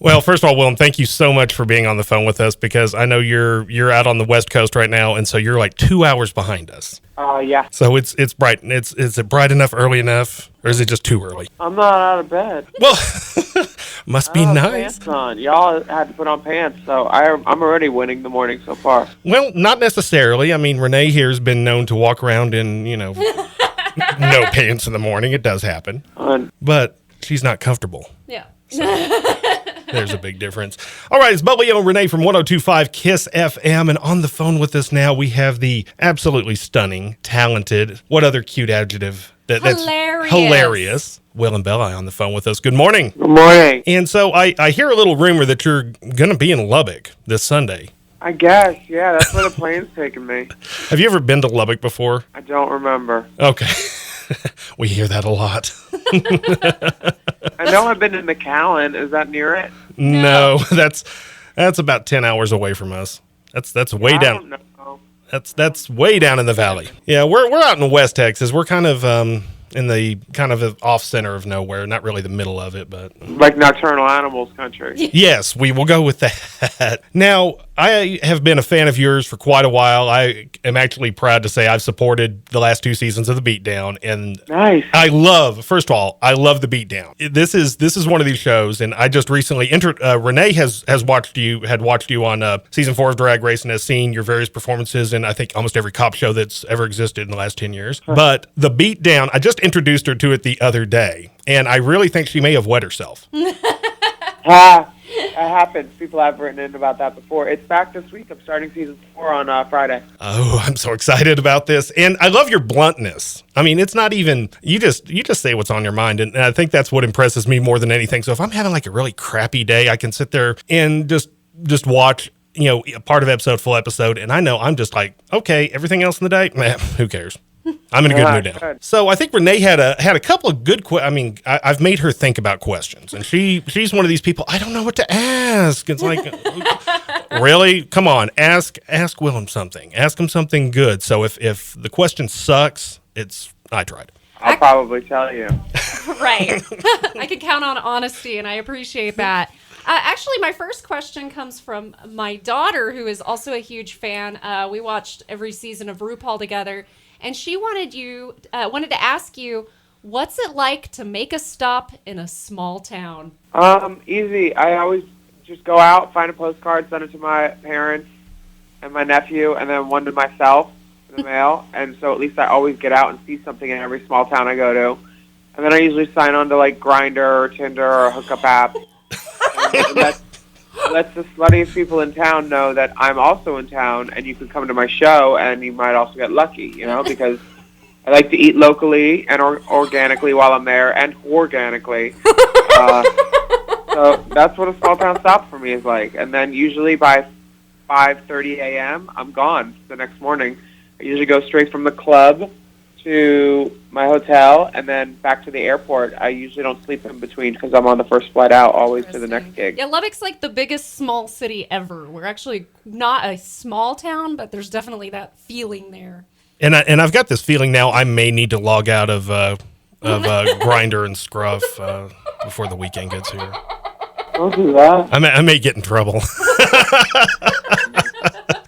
Well, first of all, Willem, thank you so much for being on the phone with us because I know you're out on the West Coast right now, and so you're like 2 hours behind us. Yeah. So it's bright. Is it bright enough early enough, or is it just too early? I'm not out of bed. Well, must be nice. Pants on. Y'all had to put on pants, so I'm already winning the morning so far. Well, not necessarily. I mean, Renee here has been known to walk around in, no pants in the morning. It does happen. But she's not comfortable. Yeah. So, there's a big difference. All right, it's Boleo and Renee from 102.5 KISS FM, and on the phone with us now we have the absolutely stunning, talented, what other cute adjective? That's hilarious. Willam Belli on the phone with us. Good morning. Good morning. And so I hear a little rumor that you're going to be in Lubbock this Sunday. I guess, yeah, that's where the plane's taking me. Have you ever been to Lubbock before? I don't remember. Okay. We hear that a lot. I know I've been to McAllen. Is that near it? No, that's about 10 hours away from us. That's way down. I don't know. That's way down in the valley. Yeah, we're out in West Texas. We're kind of in the kind of off center of nowhere, not really the middle of it, but like nocturnal animals country. Yes, we will go with that. Now, I have been a fan of yours for quite a while. I am actually proud to say I've supported the last 2 seasons of the Beatdown, and nice. First of all, I love the Beatdown. This is one of these shows, and I just recently Renee had watched you on season 4 of Drag Race and has seen your various performances in I think almost every cop show that's ever existed in the last 10 years. But the Beatdown, I just introduced her to it the other day, and I really think she may have wet herself. It happens. People have written in about that before. It's back this week. I'm starting season 4 on Friday. Oh, I'm so excited about this. And I love your bluntness. I mean, it's not even, you just say what's on your mind. And I think that's what impresses me more than anything. So if I'm having like a really crappy day, I can sit there and just watch, a part of full episode. And I know I'm just like, okay, everything else in the day, who cares? I'm in a good mood now. So I think Renee had a couple of good I've made her think about questions, and she's one of these people. I don't know what to ask. It's like, really? Come on, ask Willam something. Ask him something good. So if the question sucks, I tried. I'll probably tell you. Right. I can count on honesty, and I appreciate that. Actually, my first question comes from my daughter, who is also a huge fan. We watched every season of RuPaul together. And she wanted to ask you, what's it like to make a stop in a small town? Easy. I always just go out, find a postcard, send it to my parents and my nephew, and then one to myself in the mail. And so at least I always get out and see something in every small town I go to. And then I usually sign on to like Grindr or Tinder or a hookup app. And lets the sluttiest people in town know that I'm also in town, and you could come to my show, and you might also get lucky, because I like to eat locally and organically while I'm there, and organically. So that's what a small town stop for me is like. And then usually by 5:30 a.m., I'm gone the next morning. I usually go straight from the club to my hotel and then back to the airport. I usually don't sleep in between because I'm on the first flight out always to the next gig. Yeah, Lubbock's like the biggest small city ever. We're actually not a small town, but there's definitely that feeling there. And I've got this feeling now I may need to log out of Grindr and Scruff before the weekend gets here. Don't do that. I may get in trouble.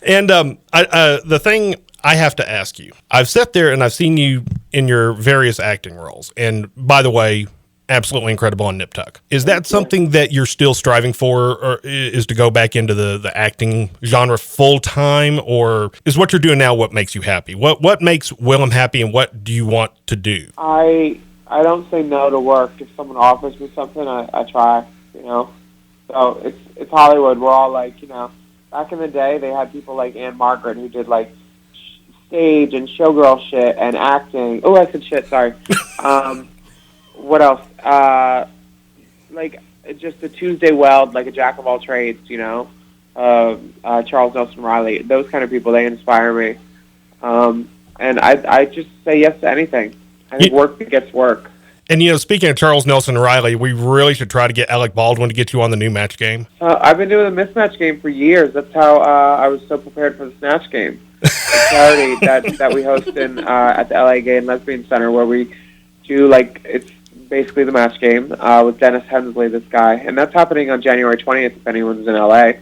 And the thing I have to ask you, I've sat there and I've seen you in your various acting roles. And by the way, absolutely incredible on Nip Tuck. Is that something that you're still striving for, or is to go back into the acting genre full time, or is what you're doing now what makes you happy? What makes Willam happy, and what do you want to do? I don't say no to work. If someone offers me something, I try, So it's Hollywood. We're all like, back in the day, they had people like Anne Margaret who did like stage and showgirl shit and acting. Oh, I said shit, sorry. What else? Like just a Tuesday Weld, like a jack of all trades, Charles Nelson Riley. Those kind of people, they inspire me. And I just say yes to anything. I think work begets work. And, speaking of Charles Nelson Riley, we really should try to get Alec Baldwin to get you on the new Match Game. I've been doing the Mismatch Game for years. That's how I was so prepared for the Snatch Game. The charity that we host at the LA Gay and Lesbian Center, where we do, it's basically the match game with Dennis Hensley, this guy. And that's happening on January 20th if anyone's in LA.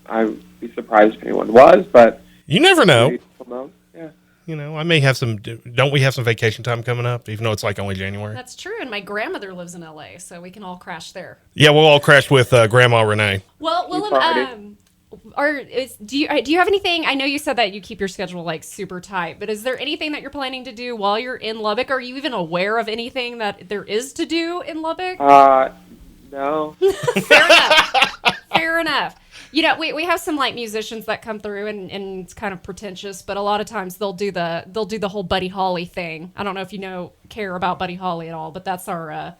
I'd be surprised if anyone was, but... You never know. Yeah. You know, I may have some... Don't we have some vacation time coming up, even though it's like only January? That's true, and my grandmother lives in LA, so we can all crash there. Yeah, we'll all crash with Grandma Renee. Well, Willam, do you have anything? I know you said that you keep your schedule like super tight, but is there anything that you're planning to do while you're in Lubbock? Are you even aware of anything that there is to do in Lubbock? No. Fair enough. Fair enough. You know, we have some like musicians that come through and it's kind of pretentious, but a lot of times they'll do the whole Buddy Holly thing. I don't know if you care about Buddy Holly at all, but that's our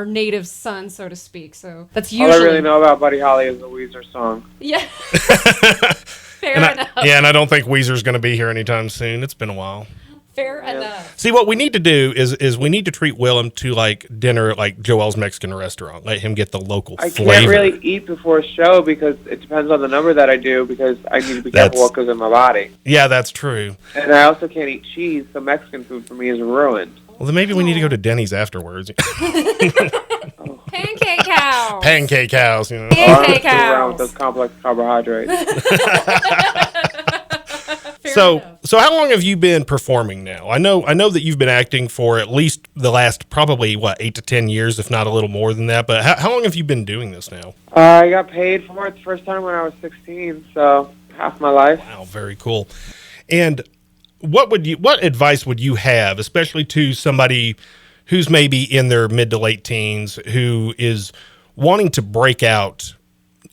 native son, so to speak. So that's usually all I really know about Buddy Holly is the Weezer song. Yeah. Fair enough. And I don't think Weezer's going to be here anytime soon. It's been a while. Fair enough. See, what we need to do is we need to treat Willam to like dinner at like Joel's Mexican restaurant. Let him get the local flavor. I can't really eat before a show because it depends on the number that I do because I need to be careful what goes in my body. Yeah, that's true. And I also can't eat cheese, so Mexican food for me is ruined. Well, then maybe we need to go to Denny's afterwards. Pancake cows. Pancake cows, you know. Pancake around cows. with those complex carbohydrates. So how long have you been performing now? I know that you've been acting for at least the last probably 8 to 10 years, if not a little more than that. But how long have you been doing this now? I got paid for it the first time when I was 16, so half my life. Wow, very cool. And what advice would you have, especially to somebody who's maybe in their mid to late teens who is wanting to break out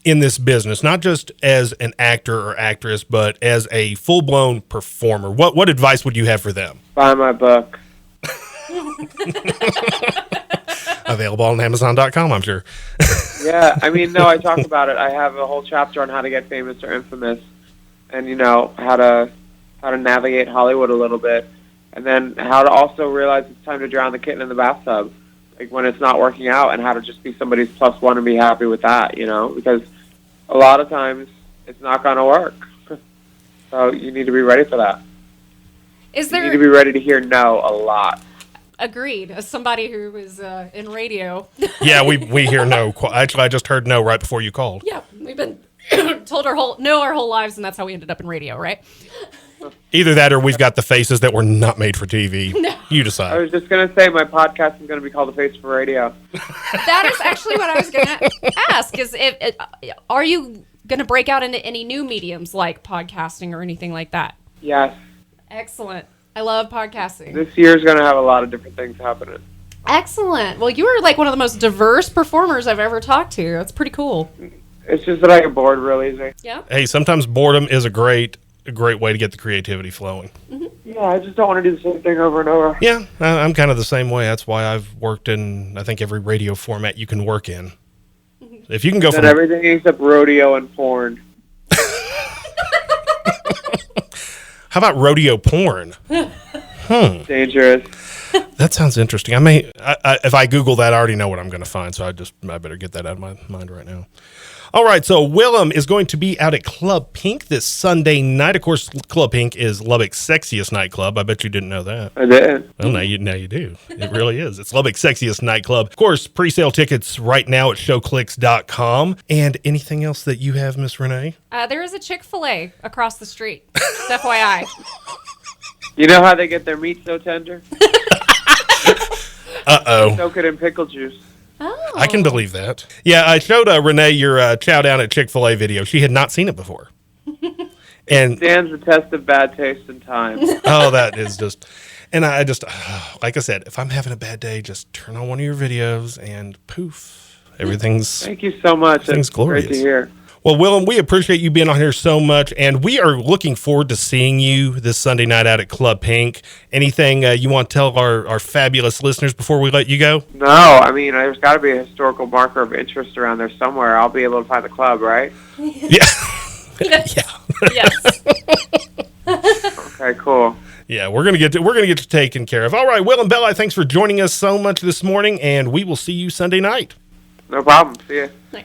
in this business, not just as an actor or actress, but as a full-blown performer? What advice would you have for them? Buy my book. Available on Amazon.com, I'm sure. Yeah, I mean, no, I talk about it. I have a whole chapter on how to get famous or infamous, and how to navigate Hollywood a little bit, and then how to also realize it's time to drown the kitten in the bathtub, like when it's not working out, and how to just be somebody's plus one and be happy with that, because a lot of times it's not going to work. So you need to be ready for that. You need to be ready to hear no a lot. Agreed. As somebody who is in radio. Yeah, we hear no. Actually, I just heard no right before you called. Yeah, we've been told our whole lives, and that's how we ended up in radio, right? Either that or we've got the faces that were not made for TV. No. You decide. I was just going to say my podcast is going to be called The Face for Radio. That is actually what I was going to ask. Are you going to break out into any new mediums like podcasting or anything like that? Yes. Excellent. I love podcasting. This year's going to have a lot of different things happening. Excellent. Well, you are like one of the most diverse performers I've ever talked to. That's pretty cool. It's just that I get bored real easy. Yeah. Hey, sometimes boredom is a great way to get the creativity flowing. Mm-hmm. Yeah, I just don't want to do the same thing over and over. Yeah, I'm kind of the same way. That's why I've worked in, I think, every radio format you can work in. Mm-hmm. If you can go from everything except rodeo and porn. How about rodeo porn? Dangerous. That sounds interesting. If I Google that, I already know what I'm going to find, so I better get that out of my mind right now. All right, so Willam is going to be out at Club Pink this Sunday night. Of course, Club Pink is Lubbock's sexiest nightclub. I bet you didn't know that. I did. Well, now you do. It really is. It's Lubbock's sexiest nightclub. Of course, pre-sale tickets right now at showclicks.com. And anything else that you have, Miss Renee? There is a Chick-fil-A across the street. Just FYI. You know how they get their meat so tender? Uh-oh. Soak it in pickle juice. Oh. I can believe that. Yeah, I showed Renee your chow down at Chick-fil-A video. She had not seen it before. And stands the test of bad taste and time. Oh, that is just... And I just, like I said, if I'm having a bad day, just turn on one of your videos and poof, everything's... Thank you so much. Everything's glorious. Great to hear. Well, Willam, we appreciate you being on here so much, and we are looking forward to seeing you this Sunday night out at Club Pink. Anything you want to tell our fabulous listeners before we let you go? No, I mean, there's got to be a historical marker of interest around there somewhere. I'll be able to find the club, right? Yeah. Yes. Yeah. Yes. Okay, cool. Yeah, we're gonna get you taken care of. All right, Willam Belli, thanks for joining us so much this morning, and we will see you Sunday night. No problem. See you. Night.